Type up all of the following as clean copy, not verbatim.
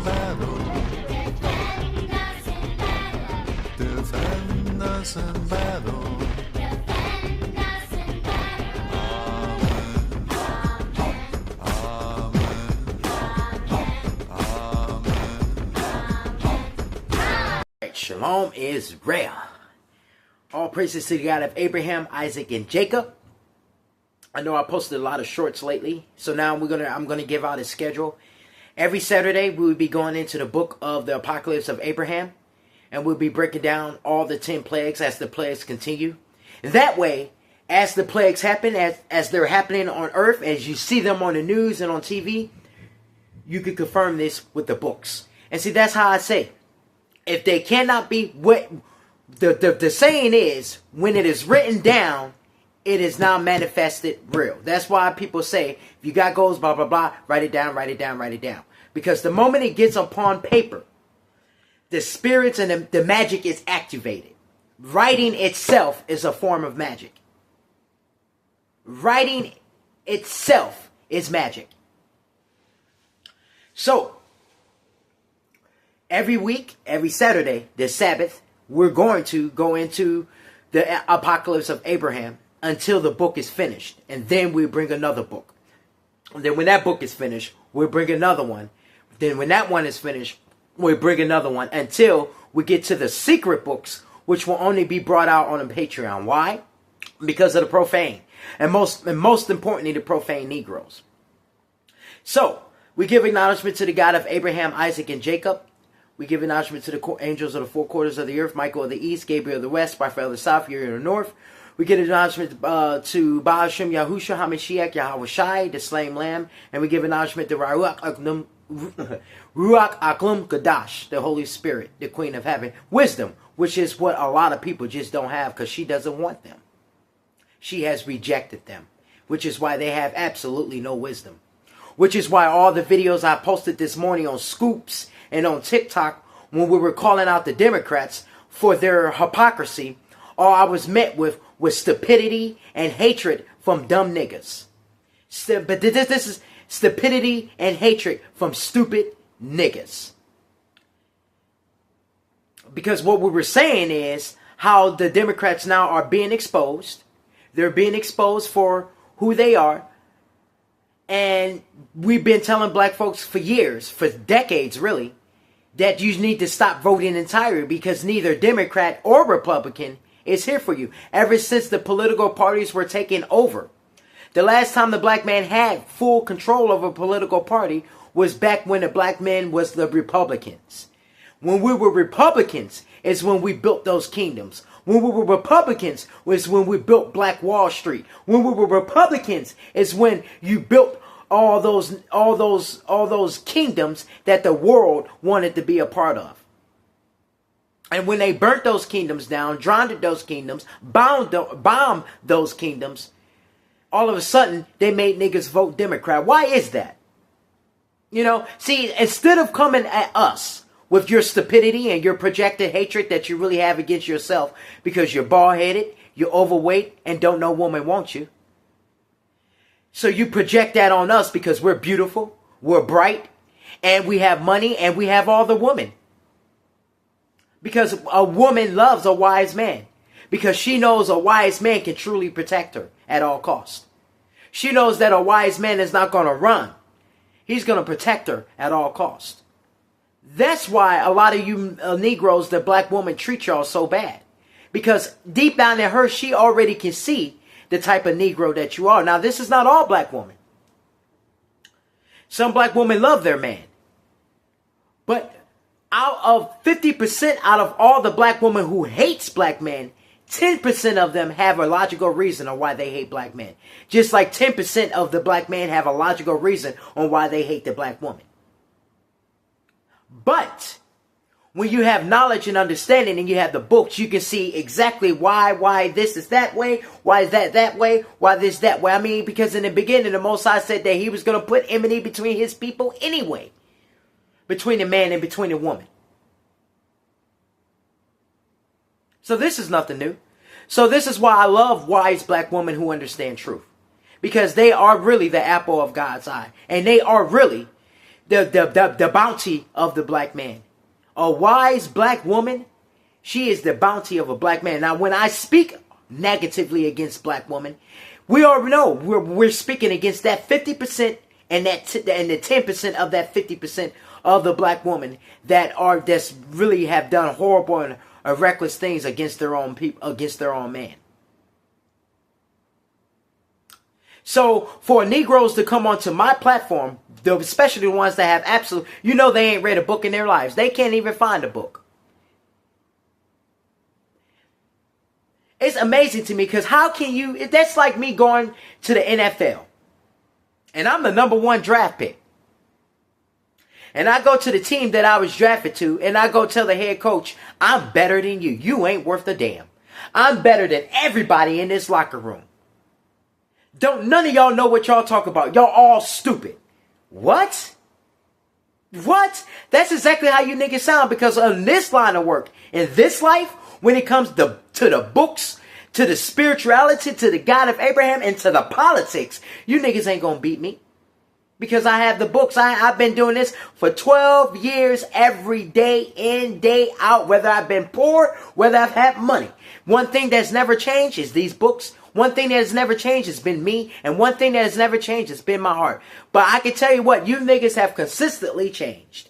battle. Defend us in battle. Defend us in battle. Amen. Amen. Shalom Israel. All praises to the God of Abraham, Isaac, and Jacob. I know I posted a lot of shorts lately, so now I'm gonna give out a schedule. Every Saturday we will be going into the book of the Apocalypse of Abraham, and we'll be breaking down all the 10 plagues as the plagues continue. And that way, as the plagues happen, as they're happening on earth, as you see them on the news and on TV, you can confirm this with the books. And see, that's how I say, if they cannot be what the saying is, when it is written down, it is now manifested real. That's why people say, if you got goals, blah, blah, blah, write it down, write it down, write it down. Because the moment it gets upon paper, the spirits and the magic is activated. Writing itself is a form of magic. Writing itself is magic. So, every week, every Saturday, the Sabbath, we're going to go into the Apocalypse of Abraham until the book is finished. And then we bring another book. And then when that book is finished, we'll bring another one. Then when that one is finished, we'll bring another one until we get to the secret books, which will only be brought out on a Patreon. Why? Because of the profane. And most importantly, the profane Negroes. So, we give acknowledgement to the God of Abraham, Isaac, and Jacob. We give acknowledgement to the angels of the four quarters of the earth, Michael of the east, Gabriel of the west, Raphael of the south, Uriel of the north. We give acknowledgement to Baal Shem Yahushua HaMashiach Yahweh Shai, the slain lamb. And we give acknowledgement to Ruach Aklum Kadash, the Holy Spirit, the Queen of Heaven. Wisdom, which is what a lot of people just don't have because she doesn't want them. She has rejected them, which is why they have absolutely no wisdom. Which is why all the videos I posted this morning on Scoops and on TikTok, when we were calling out the Democrats for their hypocrisy, all I was met with was stupidity and hatred from dumb niggas. But this is stupidity and hatred from stupid niggas. Because what we were saying is how the Democrats now are being exposed. They're being exposed for who they are. And we've been telling black folks for years, for decades really, that you need to stop voting entirely because neither Democrat or Republican is here for you. Ever since the political parties were taken over. The last time the black man had full control of a political party was back when the black man was the Republicans. When we were Republicans is when we built those kingdoms. When we were Republicans was when we built Black Wall Street. When we were Republicans is when you built all those kingdoms that the world wanted to be a part of. And when they burnt those kingdoms down, drowned those kingdoms, bombed those kingdoms, all of a sudden they made niggas vote Democrat. Why is that? You know, see, instead of coming at us with your stupidity and your projected hatred that you really have against yourself because you're bald-headed, you're overweight, and don't know woman wants you. So you project that on us because we're beautiful, we're bright, and we have money, and we have all the women. Because a woman loves a wise man. Because she knows a wise man can truly protect her at all costs. She knows that a wise man is not going to run. He's going to protect her at all costs. That's why a lot of you Negroes, the black woman, treat y'all so bad. Because deep down in her, she already can see the type of Negro that you are. Now, this is not all black women. Some black women love their man. But out of 50% out of all the black women who hates black men, 10% of them have a logical reason on why they hate black men. Just like 10% of the black men have a logical reason on why they hate the black woman. But when you have knowledge and understanding and you have the books, you can see exactly why this is that way, why is that way, why this that way. I mean, because in the beginning, the Most High said that he was going to put enmity between his people anyway. Between the man and between the woman. So this is nothing new. So this is why I love wise black women who understand truth. Because they are really the apple of God's eye. And they are really the bounty of the black man. A wise black woman, she is the bounty of a black man. Now, when I speak negatively against black women, we already know we're speaking against that 50% and and the 10% of that 50% of the black woman that's really have done horrible and reckless things against their own people, against their own man. So for Negroes to come onto my platform, especially the ones that have absolute, they ain't read a book in their lives. They can't even find a book. It's amazing to me because how can you, that's like me going to the NFL and I'm the #1 draft pick. And I go to the team that I was drafted to and I go tell the head coach, I'm better than you. You ain't worth a damn. I'm better than everybody in this locker room. None of y'all know what y'all talk about. Y'all all stupid. What? That's exactly how you niggas sound, because in this line of work, in this life, when it comes to the books, to the spirituality, to the God of Abraham, and to the politics, you niggas ain't gonna beat me. Because I have the books. I've been doing this for 12 years, every day in, day out, whether I've been poor, whether I've had money. One thing that's never changed is these books. One thing that has never changed has been me. And one thing that has never changed has been my heart. But I can tell you what, you niggas have consistently changed.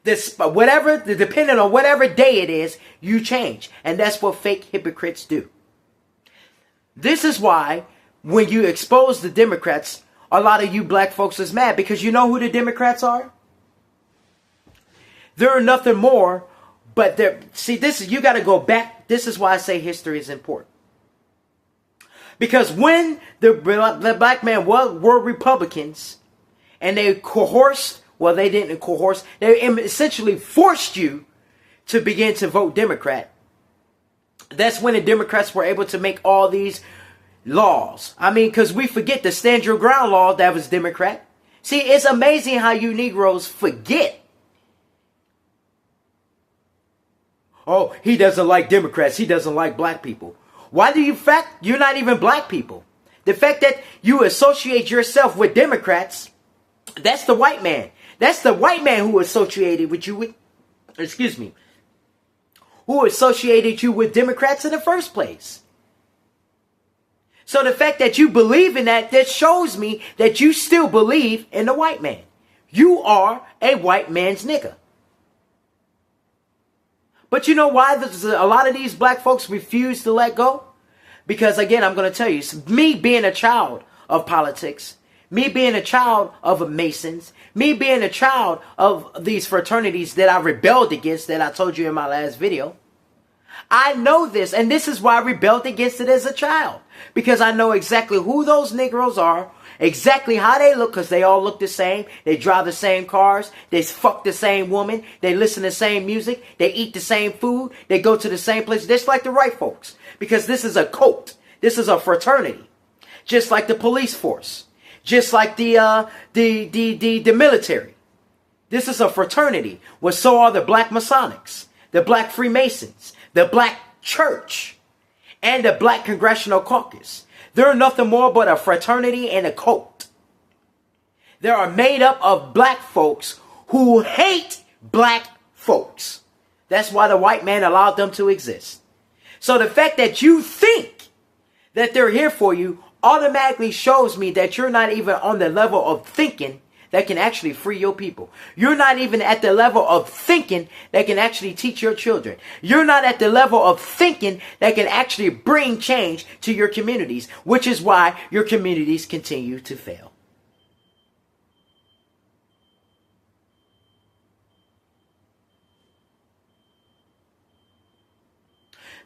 Depending on whatever day it is, you change. And that's what fake hypocrites do. This is why when you expose the Democrats, a lot of you black folks is mad, because you know who the Democrats are? They're nothing more but you got to go back. This is why I say history is important. Because when the black men were Republicans and they they didn't coerce, they essentially forced you to begin to vote Democrat. That's when the Democrats were able to make all these laws. I mean, because we forget the Stand Your Ground law that was Democrat. See, it's amazing how you Negroes forget. Oh, he doesn't like Democrats. He doesn't like black people. Why do you're not even black people? The fact that you associate yourself with Democrats, that's the white man. That's the white man who associated with you who associated you with Democrats in the first place. So the fact that you believe in that shows me that you still believe in the white man. You are a white man's nigga. But you know why a lot of these black folks refuse to let go? Because again, I'm going to tell you, me being a child of politics, me being a child of Masons, me being a child of these fraternities that I rebelled against, that I told you in my last video, I know this, and this is why I rebelled against it as a child. Because I know exactly who those Negroes are, exactly how they look, because they all look the same. They drive the same cars. They fuck the same woman. They listen to the same music. They eat the same food. They go to the same place. Just like the white folks. Because this is a cult. This is a fraternity. Just like the police force. Just like the military. This is a fraternity. Well, so are the black Masonics, the black Freemasons, the black church, and the black Congressional Caucus. They're nothing more but a fraternity and a cult. They are made up of black folks who hate black folks. That's why the white man allowed them to exist. So the fact that you think that they're here for you automatically shows me that you're not even on the level of thinking that can actually free your people. You're not even at the level of thinking that can actually teach your children. You're not at the level of thinking that can actually bring change to your communities, which is why your communities continue to fail.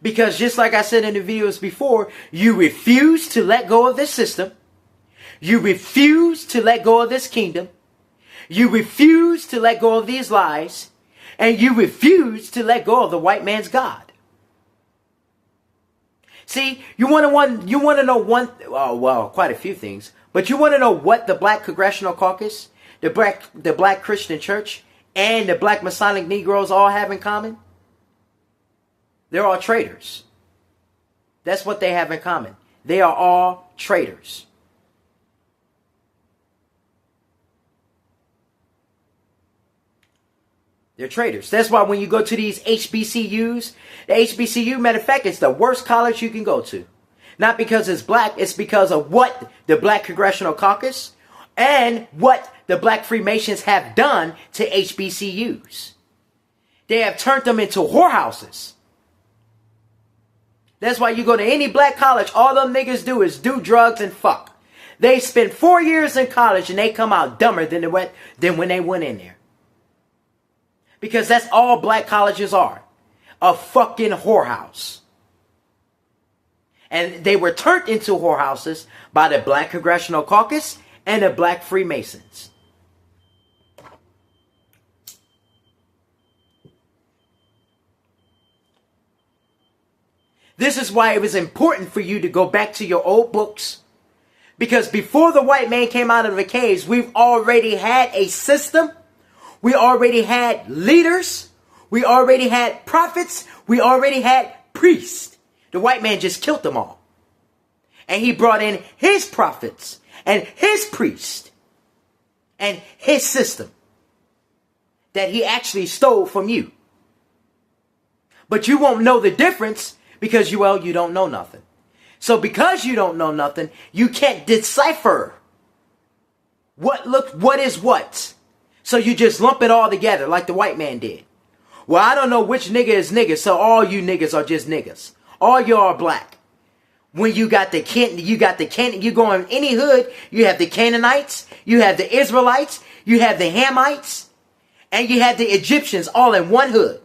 Because just like I said in the videos before, you refuse to let go of this system. You refuse to let go of this kingdom. You refuse to let go of these lies. And you refuse to let go of the white man's God. See, you want to know quite a few things. But you want to know what the Black Congressional Caucus, the Black Christian Church, and the Black Masonic Negroes all have in common? They're all traitors. That's what they have in common. They are all traitors. They're traitors. That's why when you go to these HBCUs, the HBCU, matter of fact, it's the worst college you can go to. Not because it's black, it's because of what the Black Congressional Caucus and what the Black Freemasons have done to HBCUs. They have turned them into whorehouses. That's why you go to any black college, all them niggas do is do drugs and fuck. They spend 4 years in college and they come out dumber than when they went in there. Because that's all black colleges are. A fucking whorehouse. And they were turned into whorehouses by the Black Congressional Caucus and the Black Freemasons. This is why it was important for you to go back to your old books. Because before the white man came out of the caves, we've already had a system. We already had leaders. We already had prophets. We already had priests. The white man just killed them all. And he brought in his prophets and his priests and his system that he actually stole from you. But you won't know the difference because you don't know nothing. So because you don't know nothing, you can't decipher what is what. So you just lump it all together like the white man did. Well, I don't know which nigga is nigga, so all you niggas are just niggas. All you are black. When you got the you go in any hood, you have the Canaanites, you have the Israelites, you have the Hamites, and you have the Egyptians all in one hood.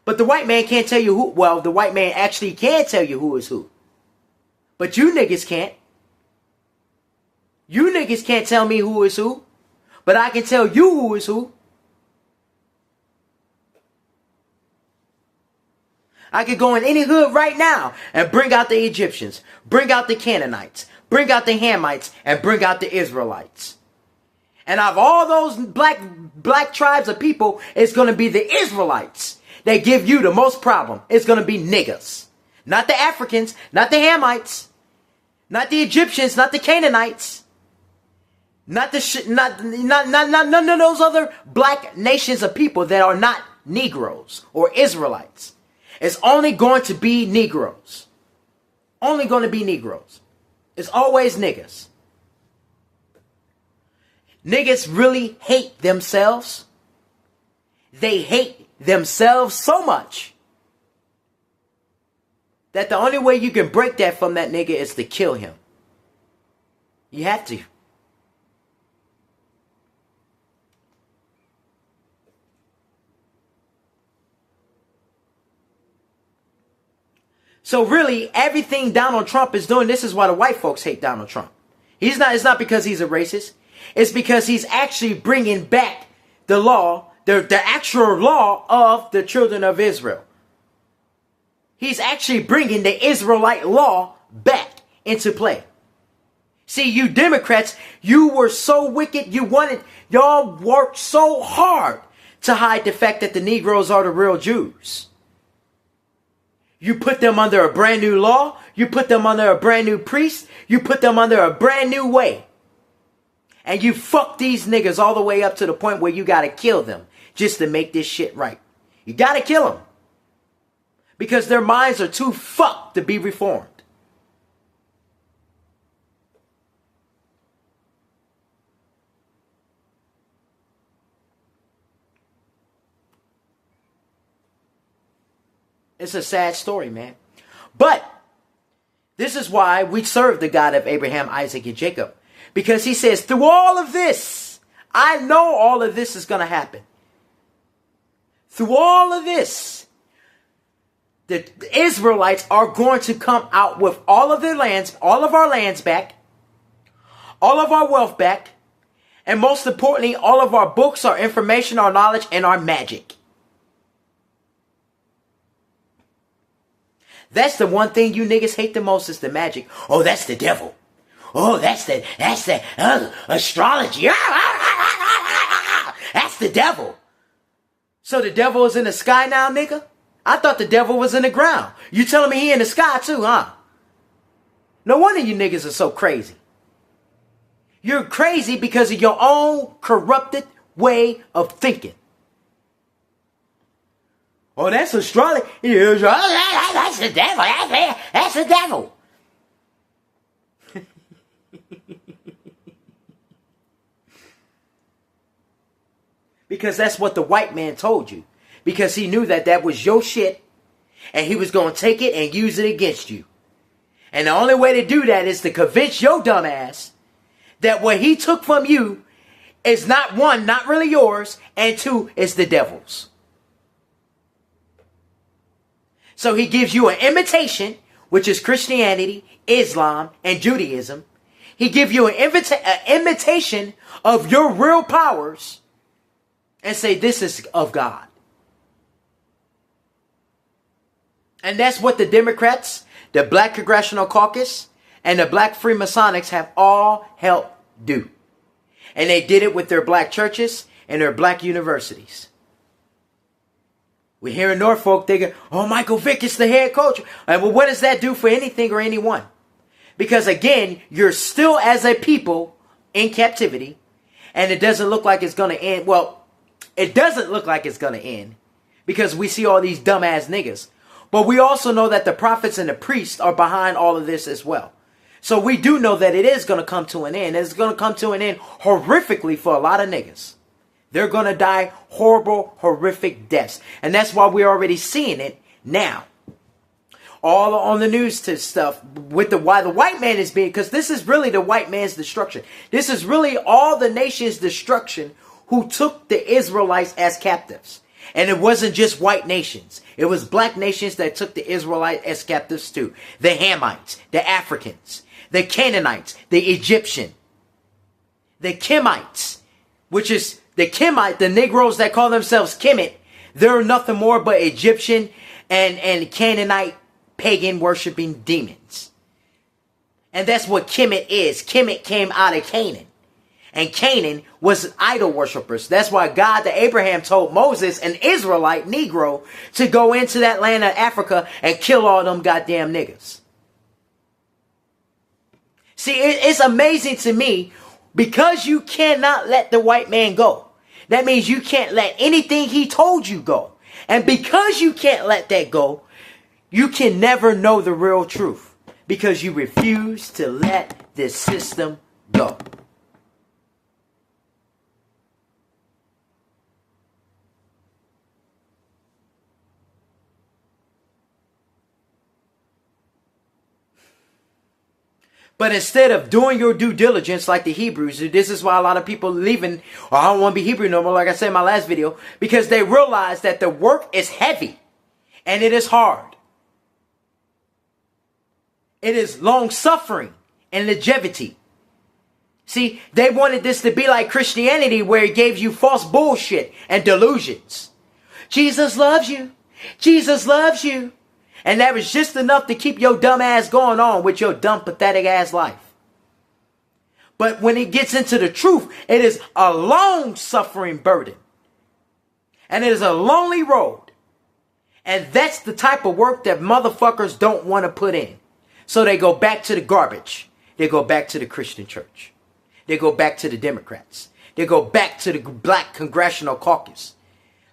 But the white man can't tell you who, well, the white man actually can tell you who is who. But you niggas can't. You niggas can't tell me who is who. But I can tell you who is who. I could go in any hood right now and bring out the Egyptians, bring out the Canaanites, bring out the Hamites, and bring out the Israelites. And out of all those black tribes of people, it's going to be the Israelites that give you the most problem. It's going to be niggas. Not the Africans, not the Hamites, not the Egyptians, not the Canaanites, not none of those other black nations of people that are not Negros or Israelites. It's only going to be Negroes. Only going to be Negroes. It's always niggas. Niggas really hate themselves. They hate themselves so much that the only way you can break that from that nigga is to kill him. You have to. So really, everything Donald Trump is doing, this is why the white folks hate Donald Trump. It's not because he's a racist. It's because he's actually bringing back the law, the actual law of the children of Israel. He's actually bringing the Israelite law back into play. See, you Democrats, you were so wicked, y'all worked so hard to hide the fact that the Negroes are the real Jews. You put them under a brand new law. You put them under a brand new priest. You put them under a brand new way. And you fuck these niggas all the way up to the point where you gotta kill them just to make this shit right. You gotta kill them. Because their minds are too fucked to be reformed. It's a sad story, man. But this is why we serve the God of Abraham, Isaac, and Jacob. Because he says, through all of this, I know all of this is going to happen. Through all of this, the Israelites are going to come out with all of their lands, all of our lands back, all of our wealth back, and most importantly, all of our books, our information, our knowledge, and our magic. That's the one thing you niggas hate the most is the magic. Oh, that's the devil. Oh, that's the astrology. That's the devil. So the devil is in the sky now, nigga? I thought the devil was in the ground. You telling me he in the sky too, huh? No wonder you niggas are so crazy. You're crazy because of your own corrupted way of thinking. Oh, that's astrology. That's the devil. That's the devil. Because that's what the white man told you. Because he knew that that was your shit. And he was going to take it and use it against you. And the only way to do that is to convince your dumb ass that what he took from you is not, one, not really yours, and two, it's the devil's. So he gives you an imitation, which is Christianity, Islam, and Judaism. He gives you an imitation of your real powers and say this is of God. And that's what the Democrats, the Black Congressional Caucus, and the Black Freemasonics have all helped do. And they did it with their black churches and their black universities. We here in Norfolk, they go, oh, Michael Vick is the head coach. And well, what does that do for anything or anyone? Because again, you're still as a people in captivity. And it doesn't look like it's going to end. Well, it doesn't look like it's going to end. Because we see all these dumbass niggas. But we also know that the prophets and the priests are behind all of this as well. So we do know that it is going to come to an end. It's going to come to an end horrifically for a lot of niggas. They're going to die horrible, horrific deaths. And that's why we're already seeing it now. All on the news to stuff with why the white man is being, because this is really the white man's destruction. This is really all the nation's destruction who took the Israelites as captives. And it wasn't just white nations. It was black nations that took the Israelites as captives too. The Hamites, the Africans, the Canaanites, the Egyptian, the Kemites, which is the Kemite, the Negros that call themselves Kemet. They're nothing more but Egyptian and Canaanite pagan worshiping demons. And that's what Kemet is. Kemet came out of Canaan. And Canaan was idol worshippers. That's why God to Abraham told Moses, an Israelite Negro, to go into that land of Africa and kill all them goddamn niggas. See, it's amazing to me because you cannot let the white man go. That means you can't let anything he told you go. And because you can't let that go, you can never know the real truth. Because you refuse to let this system go. But instead of doing your due diligence like the Hebrews, this is why a lot of people leaving, or I don't want to be Hebrew no more, like I said in my last video, because they realize that the work is heavy and it is hard. It is long suffering and longevity. See, they wanted this to be like Christianity where it gave you false bullshit and delusions. Jesus loves you. Jesus loves you. And that was just enough to keep your dumb ass going on with your dumb, pathetic ass life. But when it gets into the truth, it is a long-suffering burden. And it is a lonely road. And that's the type of work that motherfuckers don't want to put in. So they go back to the garbage. They go back to the Christian church. They go back to the Democrats. They go back to the Black Congressional Caucus.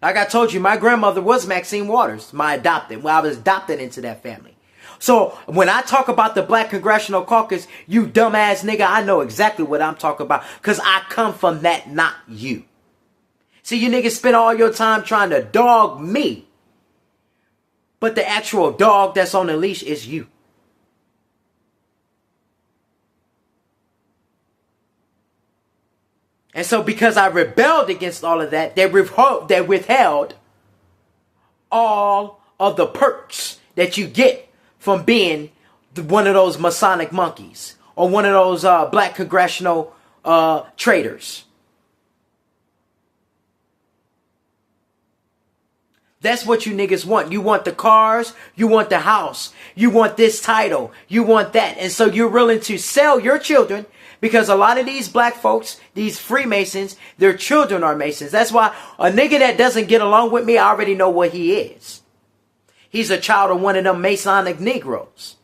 Like I told you, my grandmother was Maxine Waters, my adopted. Well, I was adopted into that family. So when I talk about the Black Congressional Caucus, you dumbass nigga, I know exactly what I'm talking about. Because I come from that, not you. See, you niggas spend all your time trying to dog me. But the actual dog that's on the leash is you. And so because I rebelled against all of that, they withheld all of the perks that you get from being one of those Masonic monkeys or one of those black congressional traitors. That's what you niggas want. You want the cars, you want the house, you want this title, you want that. And so you're willing to sell your children. Because a lot of these black folks, these Freemasons, their children are Masons. That's why a nigga that doesn't get along with me, I already know what he is. He's a child of one of them Masonic Negroes.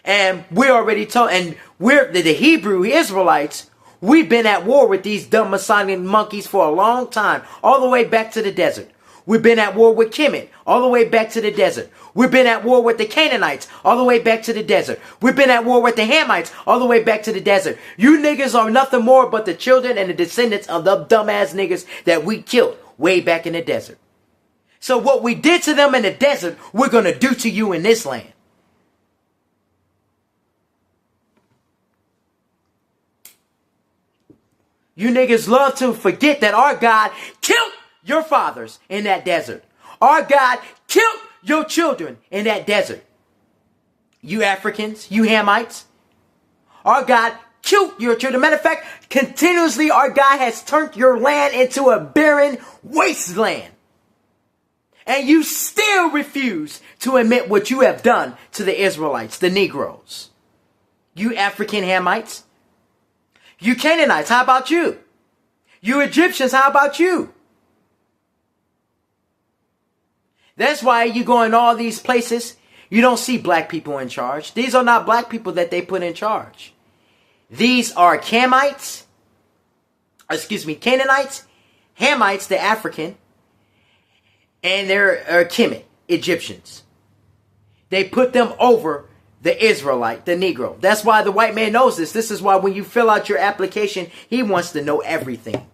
And we already told, and we're the Hebrew Israelites, we've been at war with these dumb Masonic monkeys for a long time. All the way back to the desert. We've been at war with Kemet, all the way back to the desert. We've been at war with the Canaanites, all the way back to the desert. We've been at war with the Hamites, all the way back to the desert. You niggas are nothing more but the children and the descendants of the dumbass niggas that we killed way back in the desert. So what we did to them in the desert, we're going to do to you in this land. You niggas love to forget that our God killed your fathers in that desert. Our God killed your children in that desert. You Africans, you Hamites, our God killed your children. Matter of fact, continuously our God has turned your land into a barren wasteland. And you still refuse to admit what you have done to the Israelites, the Negroes. You African Hamites. You Canaanites, how about you? You Egyptians, how about you? That's why you go in all these places, you don't see black people in charge. These are not black people that they put in charge. These are Canaanites, Hamites, the African, and they're Kemet, Egyptians. They put them over the Israelite, the Negro. That's why the white man knows this. This is why when you fill out your application, he wants to know everything.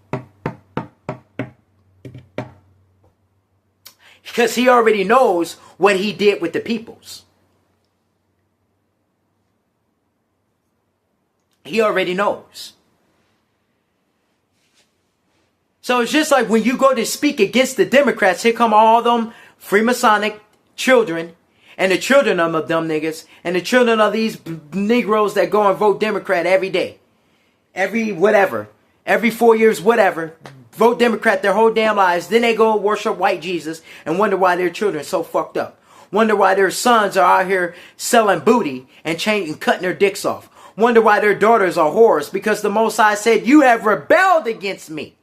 Because he already knows what he did with the peoples. He already knows. So it's just like when you go to speak against the Democrats, here come all them Freemasonic children and the children of them niggas and the children of these Negroes that go and vote Democrat every day. Every 4 years, whatever. Vote Democrat their whole damn lives. Then they go worship white Jesus and wonder why their children are so fucked up. Wonder why their sons are out here selling booty and cutting their dicks off. Wonder why their daughters are whores. Because the Most High said, you have rebelled against me.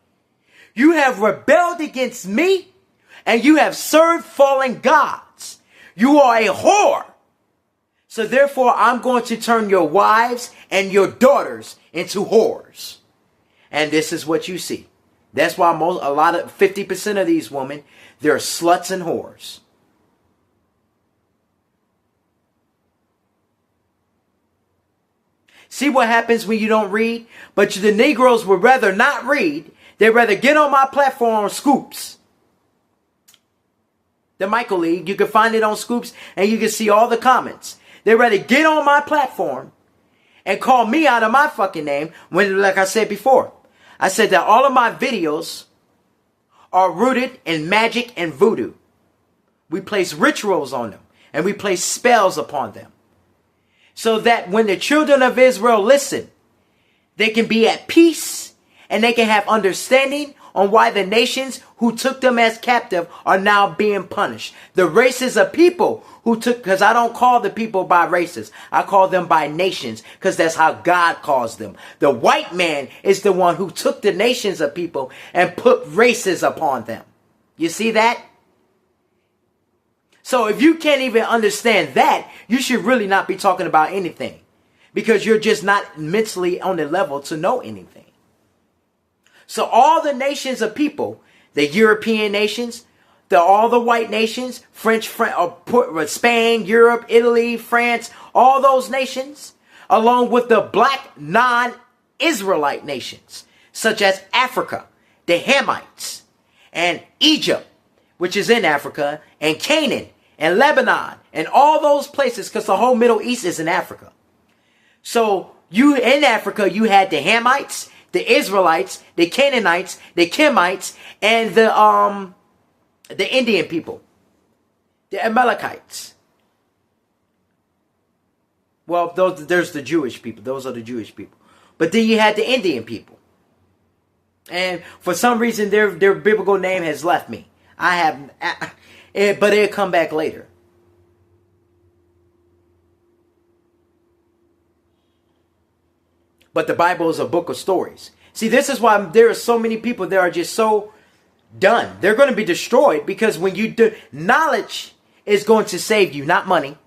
You have rebelled against me and you have served fallen gods. You are a whore. So therefore, I'm going to turn your wives and your daughters into whores. And this is what you see. That's why 50% of these women, they're sluts and whores. See what happens when you don't read? But the Negroes would rather not read. They'd rather get on my platform on Scoops. The Michael League. You can find it on Scoops and you can see all the comments. They'd rather get on my platform and call me out of my fucking name when, like I said before, I said that all of my videos are rooted in magic and voodoo. We place rituals on them and we place spells upon them. So that when the children of Israel listen, they can be at peace and they can have understanding on why the nations who took them as captive are now being punished. The races of people who took, because I don't call the people by races. I call them by nations because that's how God calls them. The white man is the one who took the nations of people and put races upon them. You see that? So if you can't even understand that, you should really not be talking about anything because you're just not mentally on the level to know anything. So all the nations of people, the European nations, all the white nations, Spain, Europe, Italy, France, all those nations, along with the black non-Israelite nations, such as Africa, the Hamites, and Egypt, which is in Africa, and Canaan, and Lebanon, and all those places, because the whole Middle East is in Africa. So in Africa, you had the Hamites, the Israelites, the Canaanites, the Kemites, and the Indian people, the Amalekites. Well, there's the Jewish people. Those are the Jewish people. But then you had the Indian people. And for some reason, their biblical name has left me. But it'll come back later. But the Bible is a book of stories. See, this is why there are so many people that are just so done. They're going to be destroyed because when you do, knowledge is going to save you, not money.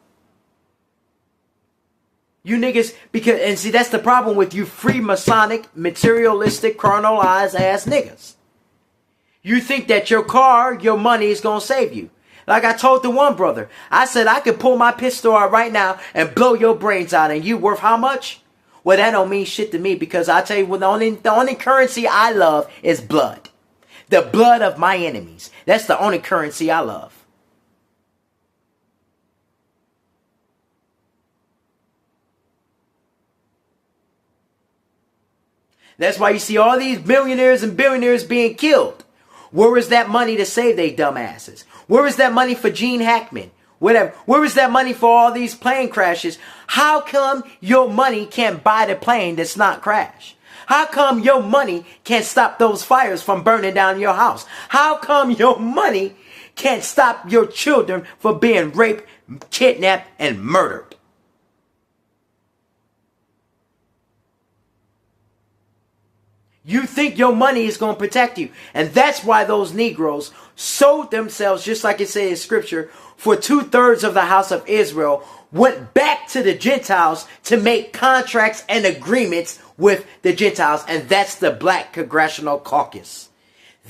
You niggas, and see, that's the problem with you free Masonic, materialistic, carnalized ass niggas. You think that your car, your money is going to save you. Like I told the one brother, I said I could pull my pistol out right now and blow your brains out, and you worth how much? Well, that don't mean shit to me, because I tell you what, the only currency I love is blood. The blood of my enemies. That's the only currency I love. That's why you see all these millionaires and billionaires being killed. Where was that money to save they dumbasses? Where was that money for Gene Hackman? Whatever. Where was that money for all these plane crashes? How come your money can't buy the plane that's not crashed? How come your money can't stop those fires from burning down your house? How come your money can't stop your children from being raped, kidnapped, and murdered? You think your money is going to protect you. And that's why those Negroes sold themselves, just like it says in scripture, for 2/3 of the house of Israel went back to the Gentiles to make contracts and agreements with the Gentiles. And that's the Black Congressional Caucus.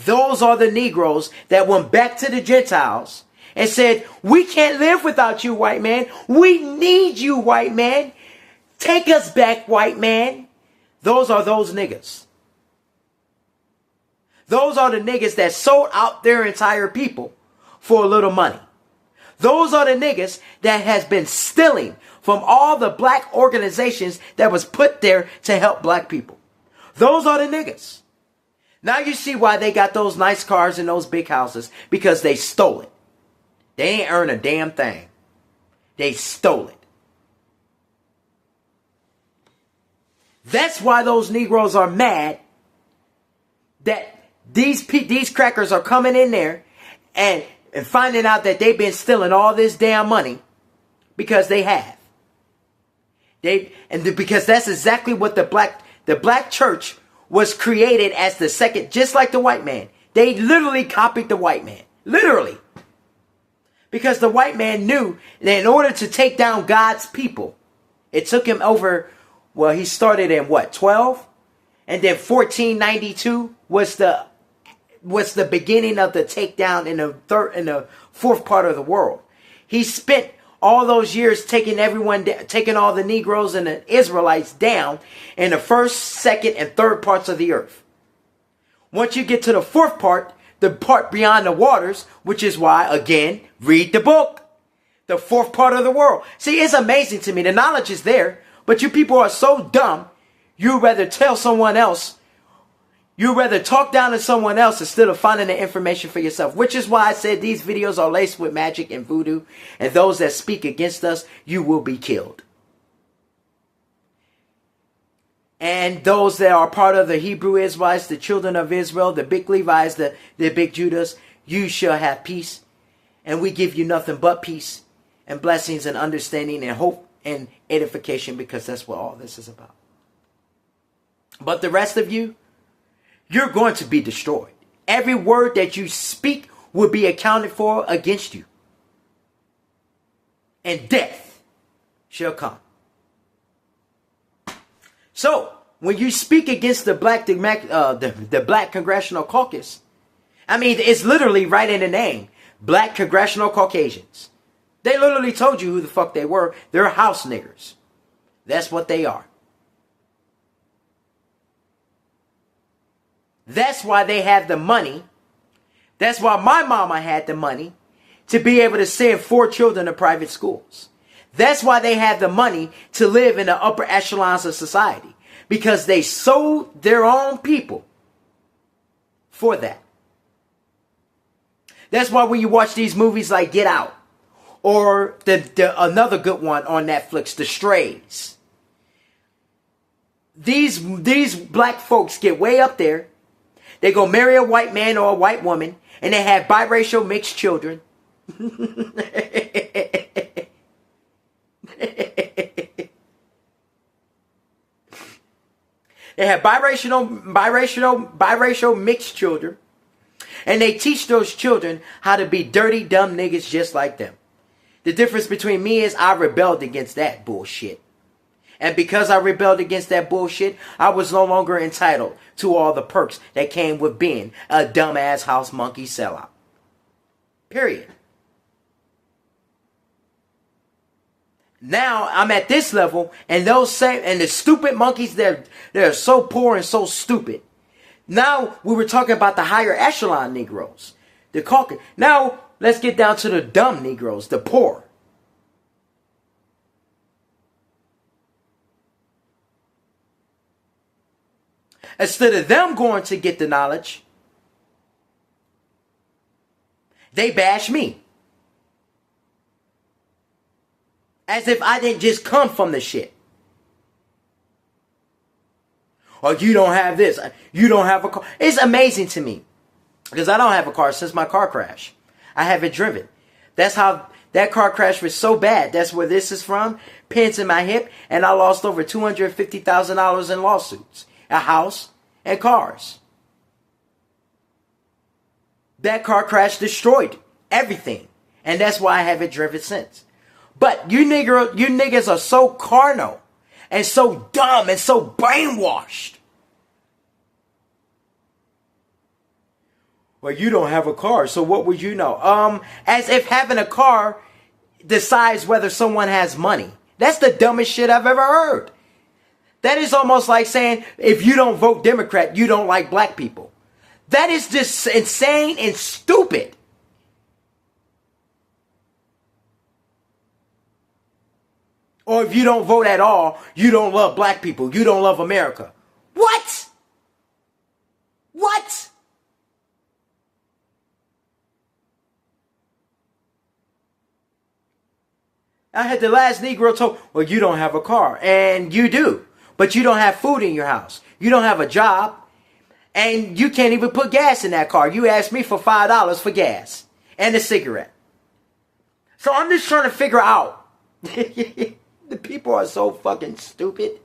Those are the Negroes that went back to the Gentiles and said, we can't live without you, white man. We need you, white man. Take us back, white man. Those are those niggas. Those are the niggas that sold out their entire people for a little money. Those are the niggas that has been stealing from all the black organizations that was put there to help black people. Those are the niggas. Now you see why they got those nice cars and those big houses, because they stole it. They ain't earned a damn thing. They stole it. That's why those Negroes are mad that these crackers are coming in there and finding out that they've been stealing all this damn money, because they have. Because that's exactly what the black church was created as the second, just like the white man. They literally copied the white man. Literally. Because the white man knew that in order to take down God's people, it took him over, well, he started in what, 12? And then 1492 was the beginning of the takedown in the fourth part of the world. He spent all those years taking all the Negroes and the Israelites down in the first, second, and third parts of the earth. Once you get to the fourth part, the part beyond the waters, which is why, again, read the book. The fourth part of the world. See, it's amazing to me. The knowledge is there, but you people are so dumb, you'd rather tell someone else. You'd rather talk down to someone else instead of finding the information for yourself. Which is why I said these videos are laced with magic and voodoo. And those that speak against us, you will be killed. And those that are part of the Hebrew Israelites, the children of Israel, the big Levites, the big Judas, you shall have peace. And we give you nothing but peace and blessings and understanding and hope and edification, because that's what all this is about. But the rest of you, you're going to be destroyed. Every word that you speak will be accounted for against you. And death shall come. So, when you speak against the Black Congressional Caucus, I mean, it's literally right in the name. Black Congressional Caucasians. They literally told you who the fuck they were. They're house niggers. That's what they are. That's why they have the money. That's why my mama had the money to be able to send 4 children to private schools. That's why they have the money to live in the upper echelons of society. Because they sold their own people for that. That's why when you watch these movies like Get Out, or another good one on Netflix, The Strays, these black folks get way up there. They go marry a white man or a white woman, and they have biracial mixed children. They have biracial mixed children, and they teach those children how to be dirty, dumb niggas just like them. The difference between me is I rebelled against that bullshit. And because I rebelled against that bullshit, I was no longer entitled to all the perks that came with being a dumbass house monkey sellout. Period. Now I'm at this level, and the stupid monkeys, they're so poor and so stupid. Now we were talking about the higher echelon Negroes, the Caucasian. Now let's get down to the dumb Negroes, the poor. Instead of them going to get the knowledge, they bash me. As if I didn't just come from the shit. Or you don't have this. You don't have a car. It's amazing to me. Because I don't have a car since my car crash. I haven't driven. That's how that car crash was so bad. That's where this is from. Pins in my hip. And I lost over $250,000 in lawsuits. A house and cars. That car crash destroyed everything. And that's why I haven't driven since. But you niggas are so carnal and so dumb and so brainwashed. Well, you don't have a car, so what would you know? As if having a car decides whether someone has money. That's the dumbest shit I've ever heard. That is almost like saying if you don't vote Democrat, you don't like black people. That is just insane and stupid. Or if you don't vote at all, you don't love black people. You don't love America. What? What? I had the last Negro told, well, you don't have a car. And you do. But you don't have food in your house. You don't have a job. And you can't even put gas in that car. You asked me for $5 for gas. And a cigarette. So I'm just trying to figure out. The people are so fucking stupid.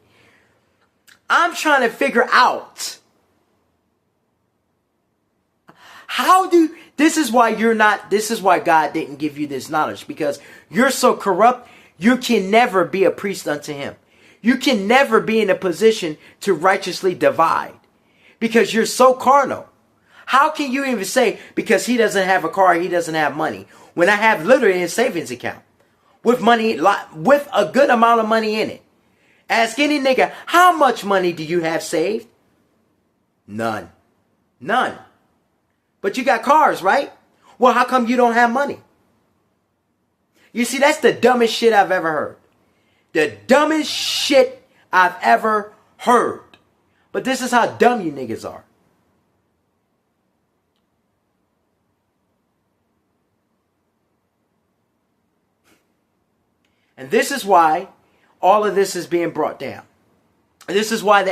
I'm trying to figure out. This is why God didn't give you this knowledge. Because you're so corrupt, you can never be a priest unto him. You can never be in a position to righteously divide. Because you're so carnal. How can you even say, because he doesn't have a car, he doesn't have money, when I have literally a savings account with money, with a good amount of money in it? Ask any nigga, how much money do you have saved? None. None. But you got cars, right? Well, how come you don't have money? You see, that's the dumbest shit I've ever heard. The dumbest shit I've ever heard. But this is how dumb you niggas are. And this is why all of this is being brought down. This is why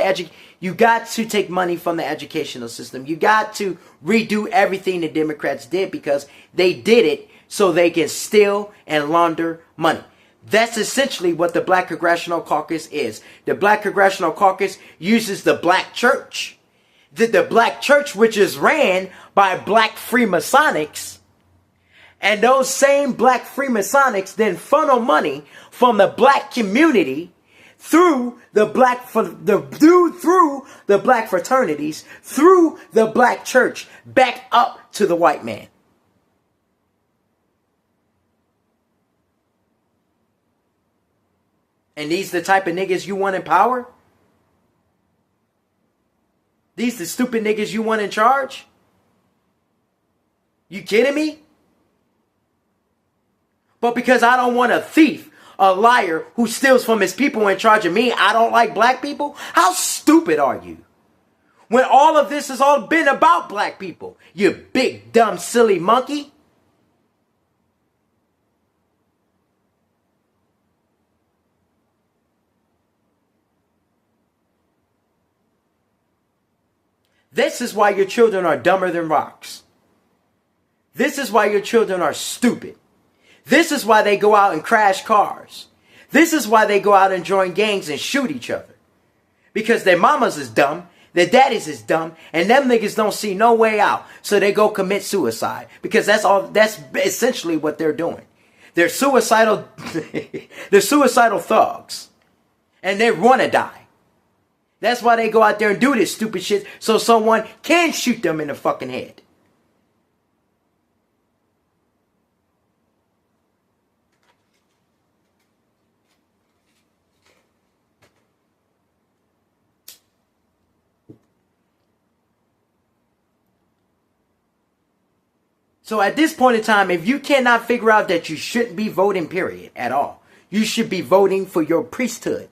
you got to take money from the educational system. You got to redo everything the Democrats did because they did it so they can steal and launder money. That's essentially what the Black Congressional Caucus is. The Black Congressional Caucus uses the black church. The black church, which is ran by black Freemasonics. And those same black Freemasonics then funnel money from the black community through the black fraternities, through the black church, back up to the white man. And these the type of niggas you want in power? These the stupid niggas you want in charge? You kidding me? But because I don't want a thief, a liar who steals from his people in charge of me, I don't like black people? How stupid are you? When all of this has all been about black people, you big, dumb, silly monkey. This is why your children are dumber than rocks. This is why your children are stupid. This is why they go out and crash cars. This is why they go out and join gangs and shoot each other. Because their mamas is dumb, their daddies is dumb, and them niggas don't see no way out. So they go commit suicide. Because that's essentially what they're doing. They're suicidal, they're suicidal thugs. And they want to die. That's why they go out there and do this stupid shit, so someone can shoot them in the fucking head. So at this point in time, if you cannot figure out that you shouldn't be voting, period, at all, you should be voting for your priesthood.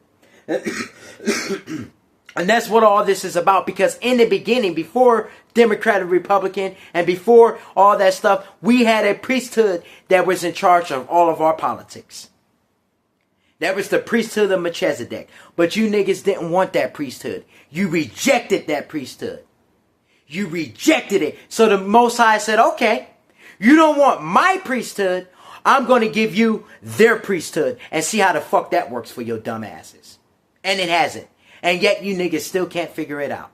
And that's what all this is about, because in the beginning, before Democrat and Republican and before all that stuff, we had a priesthood that was in charge of all of our politics. That was the priesthood of Melchizedek. But you niggas didn't want that priesthood. You rejected that priesthood. You rejected it. So the Most High said, okay, you don't want my priesthood. I'm going to give you their priesthood and see how the fuck that works for your dumb asses. And it hasn't. And yet you niggas still can't figure it out.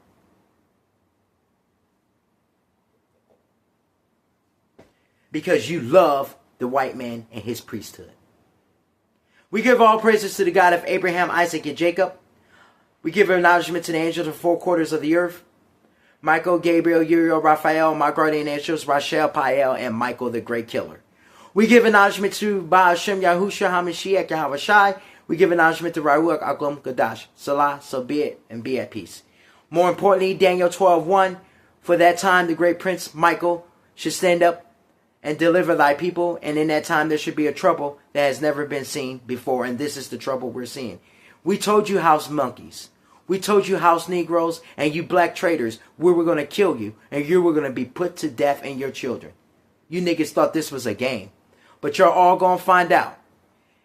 Because you love the white man and his priesthood. We give all praises to the God of Abraham, Isaac, and Jacob. We give acknowledgement to the angels of the four quarters of the earth. Michael, Gabriel, Uriel, Raphael, my guardian angels, Rachel, Pael, and Michael the Great Killer. We give acknowledgement to Baal Shem Yahusha HaMashiach Yahweh Shai. We give acknowledgement to Ruach Aglom Gadash. Salah, so be it, and be at peace. More importantly, Daniel 12:1. For that time, the great prince Michael should stand up and deliver thy people. And in that time, there should be a trouble that has never been seen before. And this is the trouble we're seeing. We told you, house monkeys. We told you, house Negroes, and you black traitors, we were going to kill you. And you were going to be put to death and your children. You niggas thought this was a game. But you're all going to find out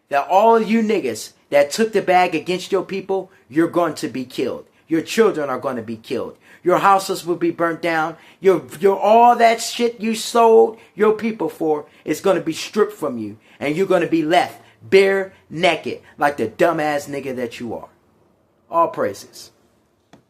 that all of you niggas that took the bag against your people, you're going to be killed. Your children are going to be killed. Your houses will be burnt down. Your all that shit you sold your people for is going to be stripped from you. And you're going to be left bare naked like the dumbass nigga that you are. All praises.